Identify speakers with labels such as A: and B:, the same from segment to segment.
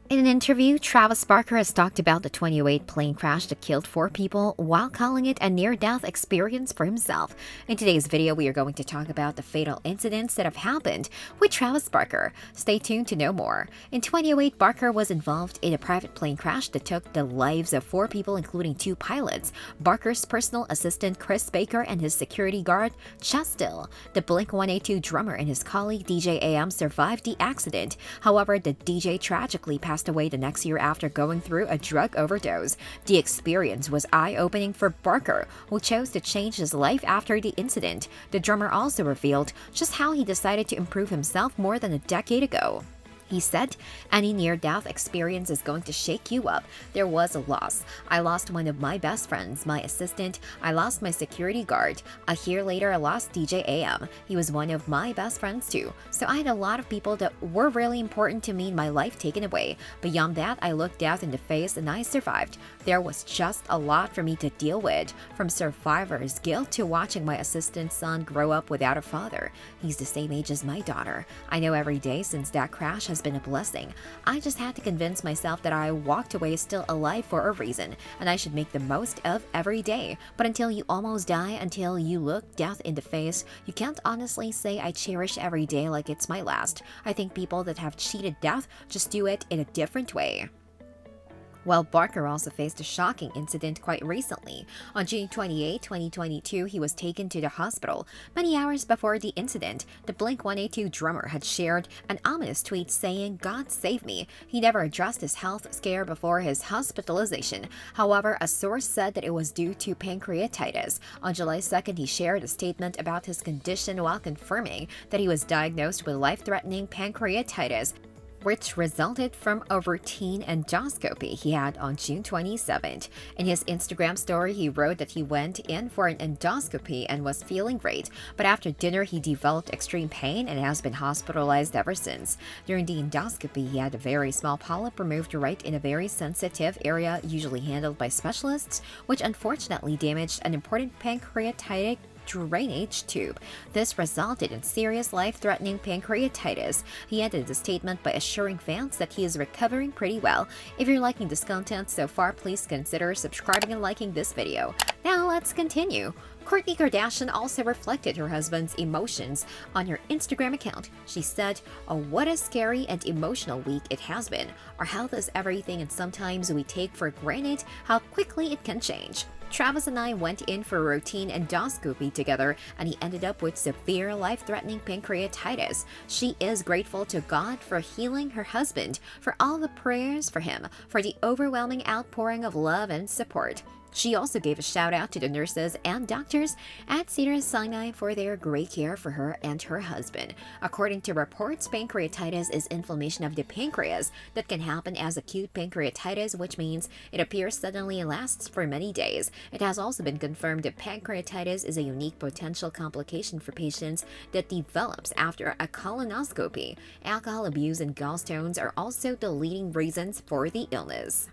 A: In an interview, Travis Barker has talked about the 2008 plane crash that killed 4 people while calling it a near-death experience for himself. In today's video, we are going to talk about the fatal incidents that have happened with Travis Barker. Stay tuned to know more. In 2008, Barker was involved in a private plane crash that took the lives of 4 people, including 2 pilots: Barker's personal assistant Chris Baker and his security guard Chas Still. The Blink-182 drummer and his colleague DJ AM survived the accident. However, the DJ tragically passed away the next year after going through a drug overdose. The experience was eye-opening for Barker, who chose to change his life after the incident. The drummer also revealed just how he decided to improve himself more than a decade ago. He said, "Any near-death experience is going to shake you up. There was a loss. I lost one of my best friends, my assistant. I lost my security guard. A year later, I lost DJ AM. He was one of my best friends too. So I had a lot of people that were really important to me in my life taken away. Beyond that, I looked death in the face and I survived. There was just a lot for me to deal with, from survivor's guilt to watching my assistant's son grow up without a father. He's the same age as my daughter. I know every day since that crash has been a blessing. I just had to convince myself that I walked away still alive for a reason, and I should make the most of every day. But until you almost die, until you look death in the face, you can't honestly say I cherish every day like it's my last. I think people that have cheated death just do it in a different way." Well, Barker also faced a shocking incident quite recently. On June 28, 2022, he was taken to the hospital. Many hours before the incident, the Blink-182 drummer had shared an ominous tweet saying, "God save me." He never addressed his health scare before his hospitalization. However, a source said that it was due to pancreatitis. On July 2nd, he shared a statement about his condition while confirming that he was diagnosed with life-threatening pancreatitis, which resulted from a routine endoscopy he had on June 27th. In his Instagram story, he wrote that he went in for an endoscopy and was feeling great, but after dinner he developed extreme pain and has been hospitalized ever since. During the endoscopy, he had a very small polyp removed right in a very sensitive area usually handled by specialists, which unfortunately damaged an important pancreatic drainage tube. This resulted in serious life-threatening pancreatitis. He ended the statement by assuring fans that he is recovering pretty well. If you're liking this content so far, please consider subscribing and liking this video. Now let's continue. Kourtney Kardashian also reflected her husband's emotions on her Instagram account. She said, "Oh, what a scary and emotional week it has been. Our health is everything, and sometimes we take for granted how quickly it can change. Travis and I went in for a routine endoscopy together, and he ended up with severe life-threatening pancreatitis. She is grateful to God for healing her husband, for all the prayers for him, for the overwhelming outpouring of love and support." She also gave a shout out to the nurses and doctors at Cedars-Sinai for their great care for her and her husband. According to reports, pancreatitis is inflammation of the pancreas that can happen as acute pancreatitis, which means it appears suddenly and lasts for many days. It has also been confirmed that pancreatitis is a unique potential complication for patients that develops after a colonoscopy. Alcohol abuse and gallstones are also the leading reasons for the illness.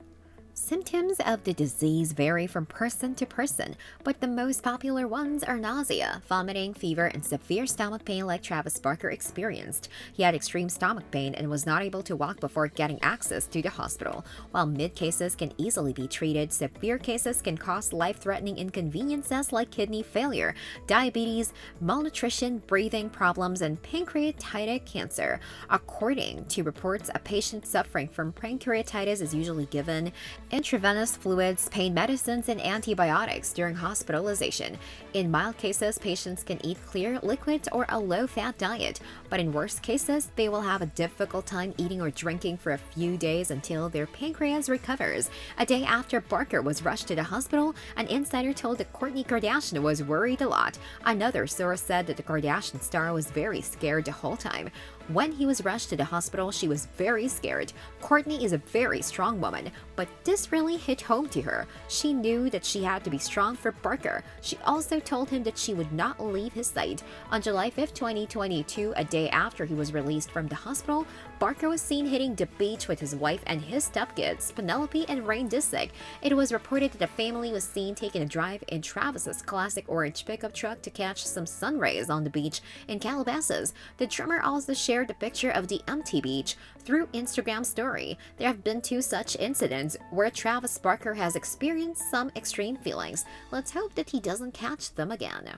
A: Symptoms of the disease vary from person to person, but the most popular ones are nausea, vomiting, fever, and severe stomach pain like Travis Barker experienced. He had extreme stomach pain and was not able to walk before getting access to the hospital. While mid cases can easily be treated, severe cases can cause life-threatening inconveniences like kidney failure, diabetes, malnutrition, breathing problems, and pancreatic cancer. According to reports, a patient suffering from pancreatitis is usually given intravenous fluids, pain medicines, and antibiotics during hospitalization. In mild cases, patients can eat clear liquids or a low-fat diet, but in worse cases, they will have a difficult time eating or drinking for a few days until their pancreas recovers. A day after Barker was rushed to the hospital, an insider told that Kourtney Kardashian was worried a lot. Another source said that the Kardashian star was very scared the whole time. When he was rushed to the hospital, she was very scared. Kourtney is a very strong woman, but this really hit home to her. She knew that she had to be strong for Barker. She also told him that she would not leave his side. On July 5, 2022, a day after he was released from the hospital, Barker was seen hitting the beach with his wife and his stepkids, Penelope and Rain Disick. It was reported that the family was seen taking a drive in Travis's classic orange pickup truck to catch some sun rays on the beach in Calabasas. The drummer also shared shared a picture of the empty beach through Instagram story. There have been 2 such incidents where Travis Barker has experienced some extreme feelings. Let's hope that he doesn't catch them again.